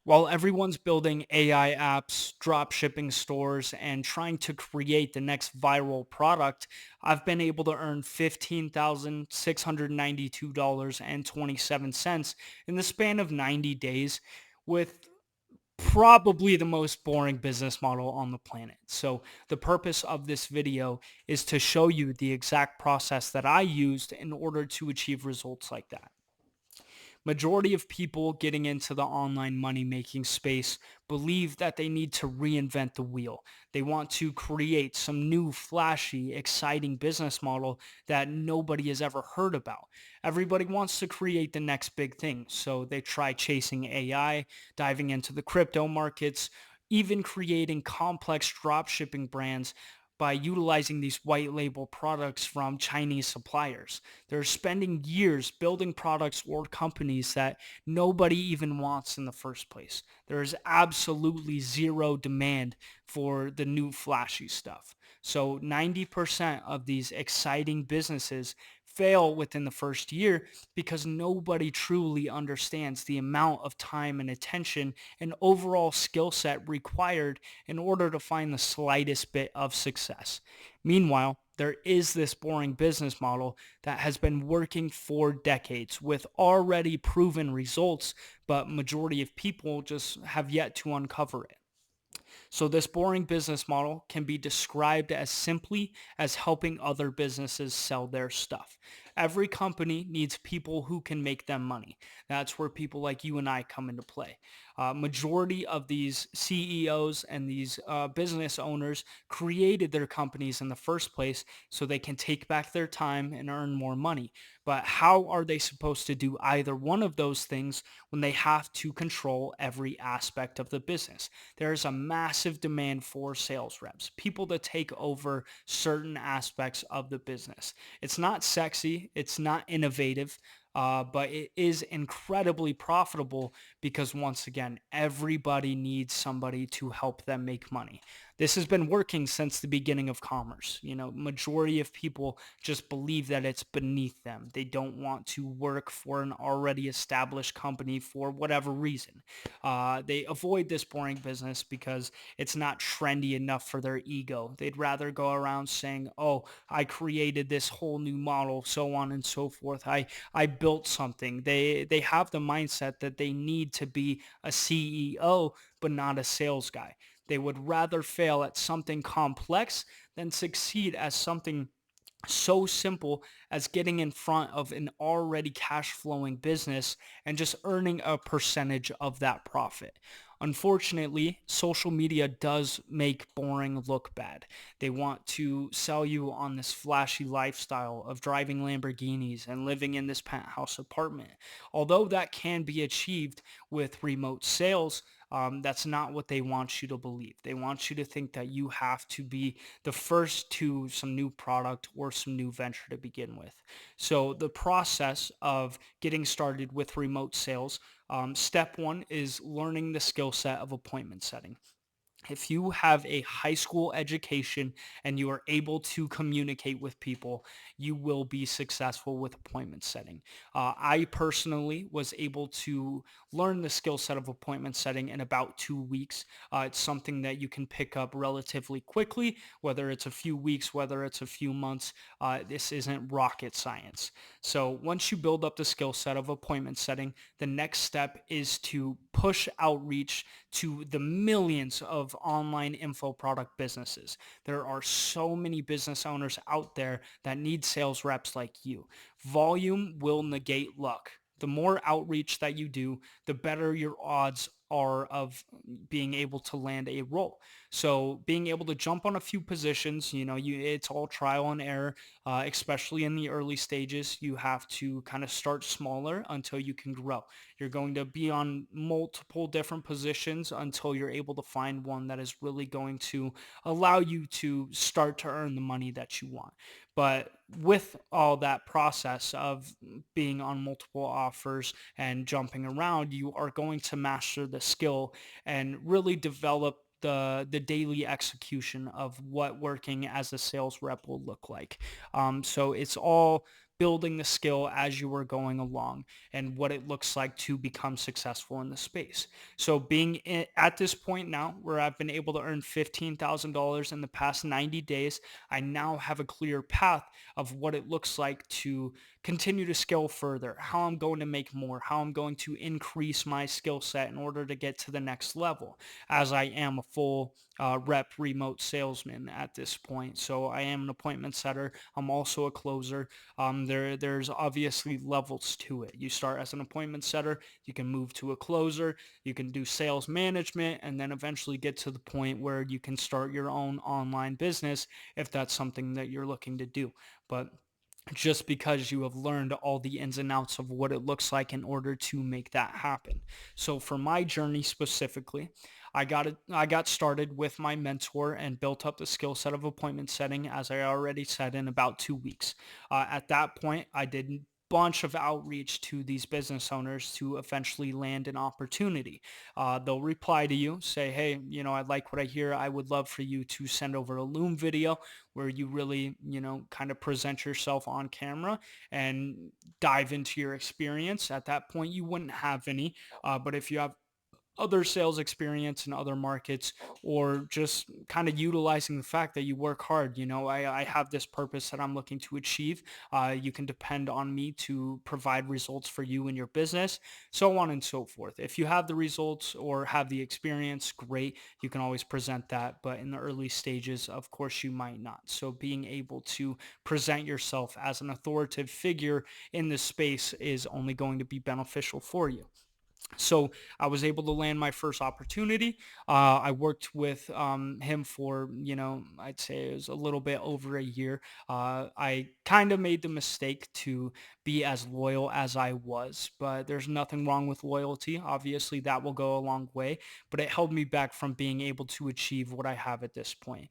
While everyone's building AI apps, drop shipping stores, and trying to create the next viral product, I've been able to earn $15,692.27 in the span of 90 days with probably the most boring business model on the planet. So, the purpose of this video is to show you the exact process that I used in order to achieve results like that. Majority of people getting into the online money making space believe that they need to reinvent the wheel. They want to create some new flashy exciting business model that nobody has ever heard about. Everybody wants to create the next big thing, so they try chasing AI, diving into the crypto markets, even creating complex drop shipping brands by utilizing these white label products from Chinese suppliers. They're spending years building products or companies that nobody even wants in the first place. There is absolutely zero demand for the new flashy stuff. So 90% of these exciting businesses fail within the first year because nobody truly understands the amount of time and attention and overall skill set required in order to find the slightest bit of success. Meanwhile, there is this boring business model that has been working for decades with already proven results, but majority of people just have yet to uncover it. So this boring business model can be described as simply as helping other businesses sell their stuff. Every company needs people who can make them money. That's where people like you and I come into play. Majority of these CEOs and these business owners created their companies in the first place so they can take back their time and earn more money. But how are they supposed to do either one of those things when they have to control every aspect of the business? There's a massive demand for sales reps, people to take over certain aspects of the business. It's not sexy, it's not innovative, but it is incredibly profitable because, once again, everybody needs somebody to help them make money. This has been working since the beginning of commerce. Majority of people just believe that it's beneath them. They don't want to work for an already established company for whatever reason. They avoid this boring business because it's not trendy enough for their ego. They'd rather go around saying, "Oh, I created this whole new model," so on and so forth. I built something. They have the mindset that they need to be a CEO but not a sales guy. They would rather fail at something complex than succeed as something so simple as getting in front of an already cash flowing business and just earning a percentage of that profit. Unfortunately, social media does make boring look bad. They want to sell you on this flashy lifestyle of driving Lamborghinis and living in this penthouse apartment. Although that can be achieved with remote sales, that's not what they want you to believe. They want you to think that you have to be the first to some new product or some new venture to begin with. So the process of getting started with remote sales, step one is learning the skill set of appointment setting. If you have a high school education and you are able to communicate with people, you will be successful with appointment setting. I personally was able to learn the skill set of appointment setting in about 2 weeks. It's something that you can pick up relatively quickly, whether it's a few weeks, whether it's a few months. This isn't rocket science. So once you build up the skill set of appointment setting, the next step is to push outreach to the millions of online info product businesses. There are so many business owners out there that need sales reps like you. Volume will negate luck. The more outreach that you do, the better your odds are of being able to land a role. So being able to jump on a few positions, it's all trial and error, especially in the early stages. You have to kind of start smaller until you can grow. You're going to be on multiple different positions until you're able to find one that is really going to allow you to start to earn the money that you want. But with all that process of being on multiple offers and jumping around, you are going to master the skill and really develop the daily execution of what working as a sales rep will look like. So it's all building the skill as you were going along and what it looks like to become successful in the space. So at this point now where I've been able to earn $15,000 in the past 90 days, I now have a clear path of what it looks like to continue to scale further, how I'm going to make more, how I'm going to increase my skill set in order to get to the next level, as I am a full rep remote salesman at this point. So I am an appointment setter. I'm also a closer. There's obviously levels to it. You start as an appointment setter, you can move to a closer, you can do sales management, and then eventually get to the point where you can start your own online business if that's something that you're looking to do. But just because you have learned all the ins and outs of what it looks like in order to make that happen. So for my journey specifically, I got started with my mentor and built up the skill set of appointment setting, as I already said, in about 2 weeks. At that point, I did a bunch of outreach to these business owners to eventually land an opportunity. They'll reply to you, say, hey, I like what I hear. I would love for you to send over a Loom video where you really, kind of present yourself on camera and dive into your experience. At that point, you wouldn't have any, but if you have other sales experience in other markets, or just kind of utilizing the fact that you work hard. I have this purpose that I'm looking to achieve. You can depend on me to provide results for you and your business, so on and so forth. If you have the results or have the experience, great. You can always present that. But in the early stages, of course, you might not. So being able to present yourself as an authoritative figure in this space is only going to be beneficial for you. So I was able to land my first opportunity. I worked with him for, I'd say it was a little bit over a year. I kind of made the mistake to be as loyal as I was, but there's nothing wrong with loyalty. Obviously, that will go a long way, but it held me back from being able to achieve what I have at this point.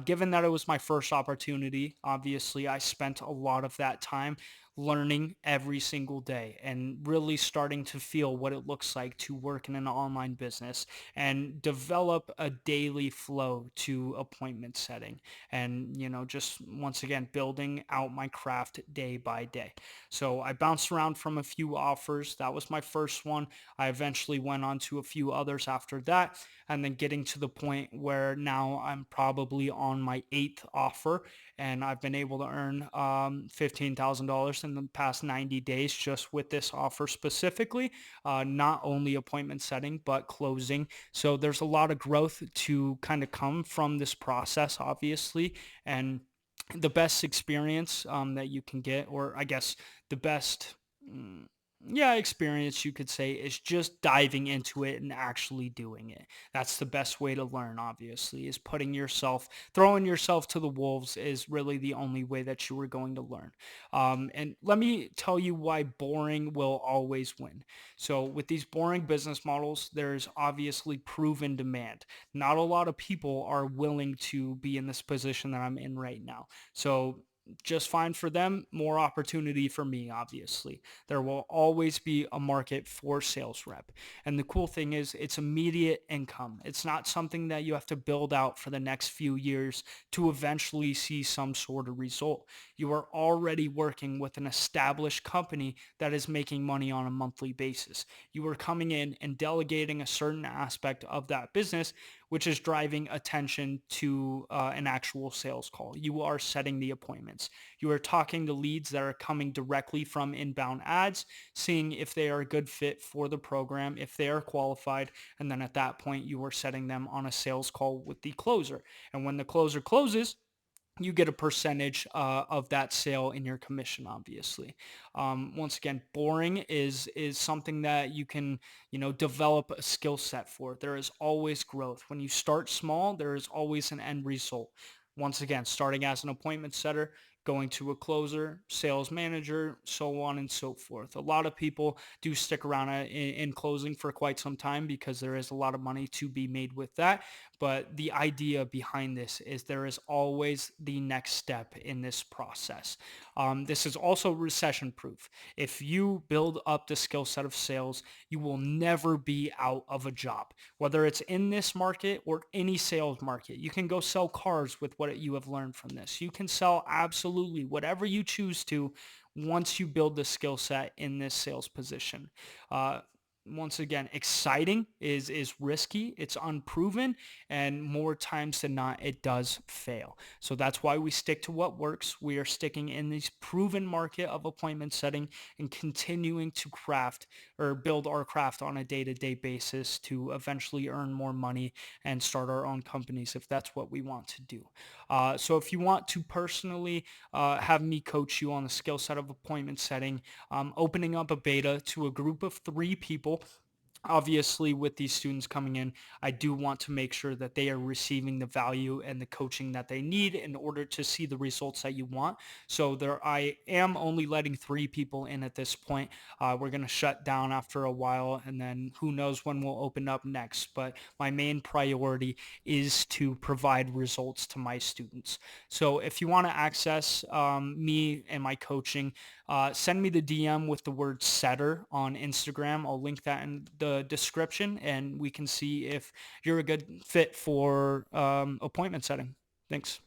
Given that it was my first opportunity, obviously, I spent a lot of that time learning every single day and really starting to feel what it looks like to work in an online business and develop a daily flow to appointment setting, and just once again building out my craft day by day. So I bounced around from a few offers. That was my first one. I eventually went on to a few others after that, and then getting to the point where now I'm probably on my eighth offer, and I've been able to earn $15,000 in the past 90 days just with this offer specifically, not only appointment setting, but closing. So there's a lot of growth to kind of come from this process, obviously. And the best experience that you can get, or I guess the best. mm, yeah, experience you could say, is just diving into it and actually doing it. That's the best way to learn, obviously, is throwing yourself to the wolves is really the only way that you are going to learn. And let me tell you why boring will always win. So with these boring business models, there's obviously proven demand. Not a lot of people are willing to be in this position that I'm in right now. So just fine for them, more opportunity for me, obviously. There will always be a market for sales rep. And the cool thing is it's immediate income. It's not something that you have to build out for the next few years to eventually see some sort of result. You are already working with an established company that is making money on a monthly basis. You are coming in and delegating a certain aspect of that business, which is driving attention to an actual sales call. You are setting the appointments. You are talking to leads that are coming directly from inbound ads, seeing if they are a good fit for the program, if they are qualified, and then at that point, you are setting them on a sales call with the closer. And when the closer closes, you get a percentage of that sale in your commission, obviously. Once again, boring is something that you can, develop a skill set for. There is always growth. When you start small, there is always an end result. Once again, starting as an appointment setter, going to a closer, sales manager, so on and so forth. A lot of people do stick around in closing for quite some time because there is a lot of money to be made with that. But the idea behind this is there is always the next step in this process. This is also recession proof. If you build up the skill set of sales, you will never be out of a job, whether it's in this market or any sales market. You can go sell cars with what you have learned from this. You can sell absolutely whatever you choose to once you build the skill set in this sales position. Uh, Once again, exciting is risky, it's unproven, and more times than not, it does fail. So that's why we stick to what works. We are sticking in this proven market of appointment setting and continuing to craft or build our craft on a day-to-day basis to eventually earn more money and start our own companies if that's what we want to do. So if you want to personally have me coach you on the skill set of appointment setting, opening up a beta to a group of 3 people. Obviously, with these students coming in, I do want to make sure that they are receiving the value and the coaching that they need in order to see the results that you want. So there, I am only letting 3 people in at this point. We're going to shut down after a while, and then who knows when we'll open up next. But my main priority is to provide results to my students. So if you want to access me and my coaching, send me the DM with the word setter on Instagram. I'll link that in the description, and we can see if you're a good fit for appointment setting. Thanks.